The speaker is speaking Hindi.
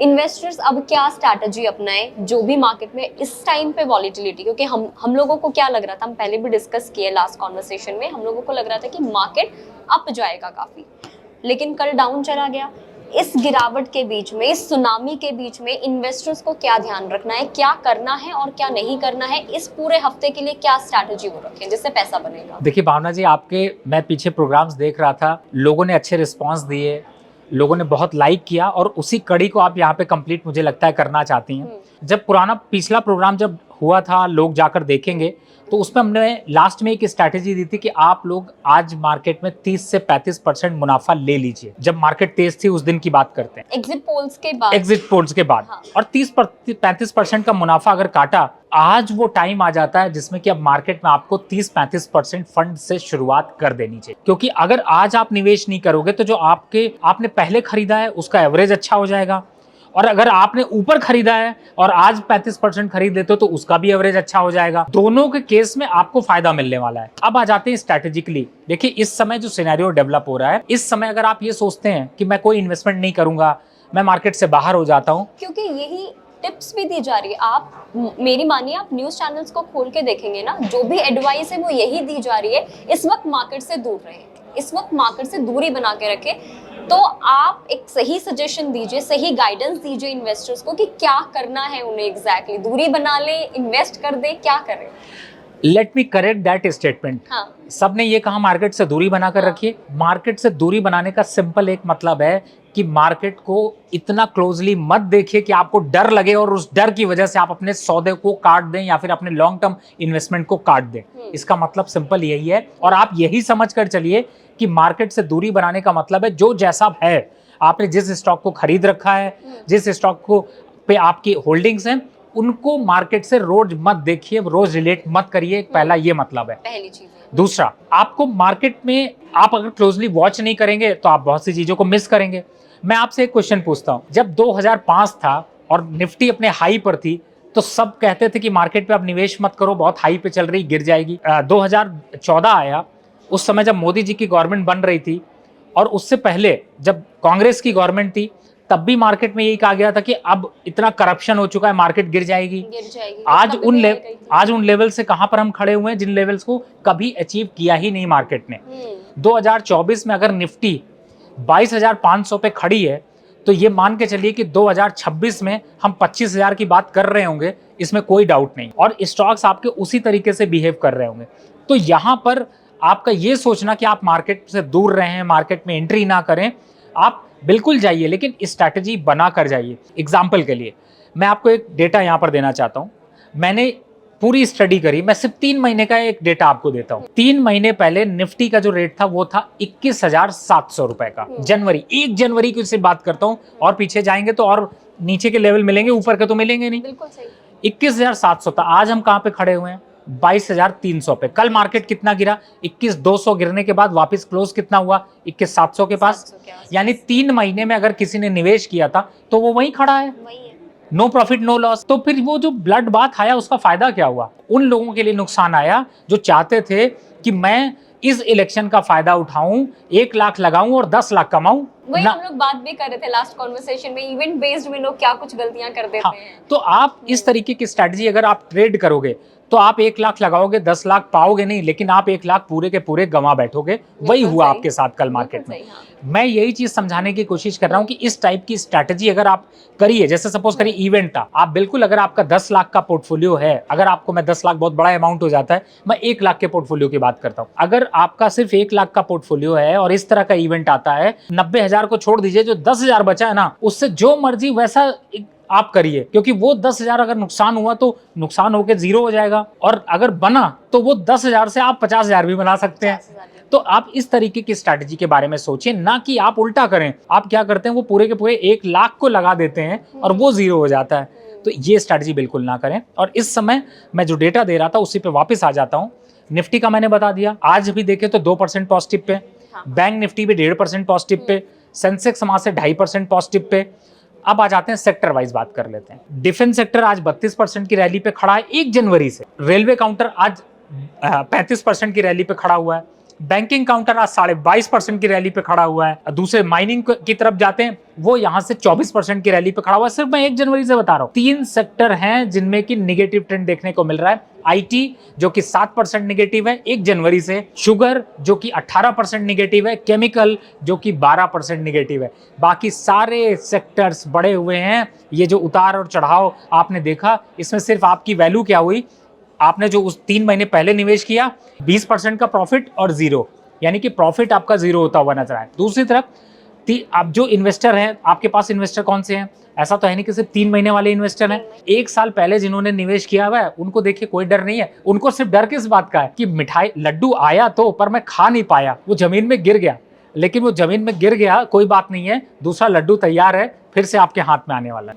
इन्वेस्टर्स अब क्या स्ट्रैटेजी अपनाएं जो भी मार्केट में इस टाइम पे वॉलीटिलिटी, क्योंकि हम लोगों को क्या लग रहा था, हम पहले भी डिस्कस किए लास्ट कॉन्वर्सेशन में, हम लोगों को लग रहा था कि मार्केट अप जाएगा काफी, लेकिन कल डाउन चला गया। इस गिरावट के बीच में, इस सुनामी के बीच में इन्वेस्टर्स को क्या ध्यान रखना है, क्या करना है और क्या नहीं करना है, इस पूरे हफ्ते के लिए क्या स्ट्रैटेजी वो रखें जिससे पैसा बनेगा? देखिए भावना जी, मैं पीछे प्रोग्राम्स देख रहा था, लोगों ने अच्छे रिस्पांस दिए, लोगों ने बहुत लाइक किया और उसी कड़ी को आप यहाँ पे कंप्लीट मुझे लगता है करना चाहती हैं। जब पिछला प्रोग्राम जब हुआ था, लोग जाकर देखेंगे, तो उसमें हमने लास्ट में एक स्ट्रैटेजी दी थी कि आप लोग आज मार्केट में 30 से 35% मुनाफा ले लीजिए। जब मार्केट तेज थी उस दिन की बात करते हैं, एग्जिट पोल्स के बाद हाँ। और 30-35% का मुनाफा अगर काटा, आज वो टाइम आ जाता है जिसमें कि अब मार्केट में आपको 30-35% फंड से शुरुआत कर देनी चाहिए, क्योंकि अगर आज आप निवेश नहीं करोगे तो जो आपने पहले खरीदा है उसका एवरेज अच्छा हो जाएगा, और अगर आपने ऊपर खरीदा है और आज 35% खरीद लेते हो तो उसका भी एवरेज अच्छा हो जाएगा। दोनों के केस में आपको फायदा मिलने वाला है। अब आ जाते हैं स्ट्रैटेजिकली। देखिए, इस समय जो सिनेरियो डेवलप हो रहा है, इस समय अगर आप ये सोचते हैं कि मैं कोई इन्वेस्टमेंट नहीं करूंगा, मैं मार्केट से बाहर हो जाता हूं, क्योंकि यही टिप्स भी दी जा रही है। आप मेरी मानिए, आप न्यूज चैनल्स को खोल के देखेंगे ना, जो भी एडवाइस है वो यही दी जा रही है, इस वक्त मार्केट से दूर रहें, इस वक्त मार्केट से दूरी बना के रखें। तो आप एक सही सजेशन दीजिए, सही गाइडेंस दीजिए इन्वेस्टर्स को कि क्या करना है उन्हें एग्जैक्टली। दूरी बना ले, इन्वेस्ट कर दे, क्या करें? Let me correct that statement. सबने ये कहा मार्केट से दूरी बनाकर रखिए। मार्केट से दूरी बनाने का सिंपल एक मतलब है कि मार्केट को इतना क्लोजली मत देखिए कि आपको डर लगे और उस डर की वजह से आप अपने सौदे को काट दें या फिर अपने लॉन्ग टर्म इन्वेस्टमेंट को काट दें। इसका मतलब सिंपल यही है, और आप यही समझ कर चलिए कि मार्केट से दूरी बनाने का मतलब है जो जैसा है, आपने जिस स्टॉक को खरीद रखा है, जिस स्टॉक को पे आपकी होल्डिंग्स हैं, उनको मार्केट से रोज मत देखिए, रोज रिलेट मत करिए। पहला ये मतलब है, पहली चीज। दूसरा, आपको मार्केट में आप अगर क्लोजली वॉच नहीं करेंगे तो आप बहुत सी चीजों को मिस करेंगे। मैं आपसे एक क्वेश्चन पूछता हूं, जब 2005 था और निफ्टी अपने हाई पर थी तो सब कहते थे कि मार्केट पे आप निवेश मत करो, बहुत हाई पे चल रही, गिर जाएगी। 2014 आया, उस समय जब मोदी जी की गवर्नमेंट बन रही थी, और उससे पहले जब कांग्रेस की गवर्नमेंट थी, तब भी मार्केट में यही कहा गया था कि अब इतना करप्शन हो चुका है, मार्केट गिर जाएगी। आज उन लेवल से कहां पर हम खड़े हुए हैं जिन लेवल्स को कभी अचीव किया ही नहीं मार्केट ने। 2024 में अगर निफ्टी 22,500 पे खड़ी है तो ये मान के चलिए कि 2026 में हम 25,000 की बात कर रहे होंगे, इसमें कोई डाउट नहीं, और स्टॉक्स आपके उसी तरीके से बिहेव कर रहे होंगे। तो यहां पर आपका ये सोचना कि आप मार्केट से दूर रहें, मार्केट में एंट्री ना करें, आप बिल्कुल जाइए, लेकिन स्ट्रैटेजी बना कर जाइए। एग्जाम्पल के लिए मैं आपको एक डेटा यहां पर देना चाहता हूं। मैंने पूरी स्टडी करी, मैं सिर्फ 3 महीने का एक डेटा आपको देता हूं। 3 महीने पहले निफ्टी का जो रेट था वो था 21,700 रुपए का। जनवरी 1 जनवरी की सिर्फ बात करता हूं, और पीछे जाएंगे तो और नीचे के लेवल मिलेंगे, ऊपर के तो मिलेंगे नहीं। बिल्कुल सही। 21,700 था। आज हम कहां पे खड़े हुए हैं? 22,300 पे। कल मार्केट कितना गिरा? 21,200 गिरने के बाद वापस क्लोज कितना हुआ? 21,700 के पास। यानी 3 महीने में अगर किसी ने निवेश किया था तो वो वहीं खड़ा है, नो प्रॉफिट नो लॉस। तो फिर वो जो ब्लड बाथ आया उसका फायदा क्या हुआ? उन लोगों के लिए नुकसान आया जो चाहते थे कि मैं इस इलेक्शन का फायदा उठाऊं, 1 लाख लगाऊं और 10 लाख कमाऊं। वही हम लोग बात भी कर रहे थे लास्ट कॉन्वर्सेशन में, इवेंट बेस्ड में लोग क्या कुछ गलतियां कर देते हैं। तो आप इस तरीके की स्ट्रैटेजी अगर आप ट्रेड करोगे तो आप 1 लाख लगाओगे, 10 लाख पाओगे नहीं, लेकिन आप 1 लाख पूरे के पूरे गंवा बैठोगे। वही हुआ आपके साथ कल मार्केट में। मैं यही चीज समझाने की कोशिश कर रहा हूं कि इस टाइप की स्ट्रैटेजी अगर आप करिए, जैसे सपोज करिए इवेंट था, आप बिल्कुल, अगर आपका 10 लाख का पोर्टफोलियो है, अगर आपको, मैं 10 लाख बहुत बड़ा अमाउंट हो जाता है, मैं 1 लाख के पोर्टफोलियो की बात करता हूं। अगर आपका सिर्फ 1 लाख का पोर्टफोलियो है और इस तरह का इवेंट आता है, 90,000 को छोड़ दीजिए, जो 10,000 बचा है ना, उससे जो मर्जी वैसा आप करिए, क्योंकि वो 10,000 अगर नुकसान हुआ तो नुकसान होकर 0 हो जाएगा, और अगर बना तो वो 10,000 से आप 50,000 भी बना सकते हैं। तो आप इस तरीके की स्ट्रैटेजी के बारे में सोचिए, ना कि आप उल्टा करें। आप क्या करते हैं, वो पूरे के पूरे 1 लाख को लगा देते हैं और वो 0 हो जाता है। तो ये स्ट्रैटेजी बिल्कुल ना करें। और इस समय मैं जो डेटा दे रहा था उसी पे वापस आ जाता हूँ। निफ्टी का मैंने बता दिया, आज भी देखे तो 2% पॉजिटिव पे, बैंक निफ्टी भी 1.5% पॉजिटिव पे, सेंसेक्स वहां से 2.5% पॉजिटिव पे। अब आ जाते हैं सेक्टर वाइज बात कर लेते हैं। डिफेंस सेक्टर आज 32% की रैली पे खड़ा है 1 जनवरी से। रेलवे काउंटर आज 35% की रैली पे खड़ा हुआ है। बैंकिंग काउंटर आज 22.5% की रैली पे खड़ा हुआ है। दूसरे माइनिंग की तरफ जाते हैं, वो यहां से 24% की रैली पे खड़ा हुआ है। सिर्फ मैं 1 जनवरी से बता रहा हूं। 3 सेक्टर हैं जिनमें की निगेटिव ट्रेंड देखने को मिल रहा है। आईटी जो कि 7% निगेटिव है 1 जनवरी से, शुगर जो कि 18% निगेटिव है, केमिकल जो कि 12% निगेटिव है। बाकी सारे सेक्टर्स बढ़े हुए हैं। ये जो उतार और चढ़ाव आपने देखा, इसमें सिर्फ आपकी वैल्यू क्या हुई, आपने जो उस 3 महीने पहले निवेश किया 20% का प्रॉफिट और जीरो, यानी कि प्रॉफिट आपका जीरो होता हुआ नजर आए। दूसरी तरफ आप जो इन्वेस्टर हैं, आपके पास इन्वेस्टर कौन से हैं? ऐसा तो है नहीं कि सिर्फ 3 महीने वाले इन्वेस्टर हैं। 1 साल पहले जिन्होंने निवेश किया हुआ है उनको देखिए कोई डर नहीं है। उनको सिर्फ डर किस बात का है कि मिठाई लड्डू आया तो, पर मैं खा नहीं पाया, वो जमीन में गिर गया। लेकिन वो जमीन में गिर गया, कोई बात नहीं है, दूसरा लड्डू तैयार है, फिर से आपके हाथ में आने वाला है।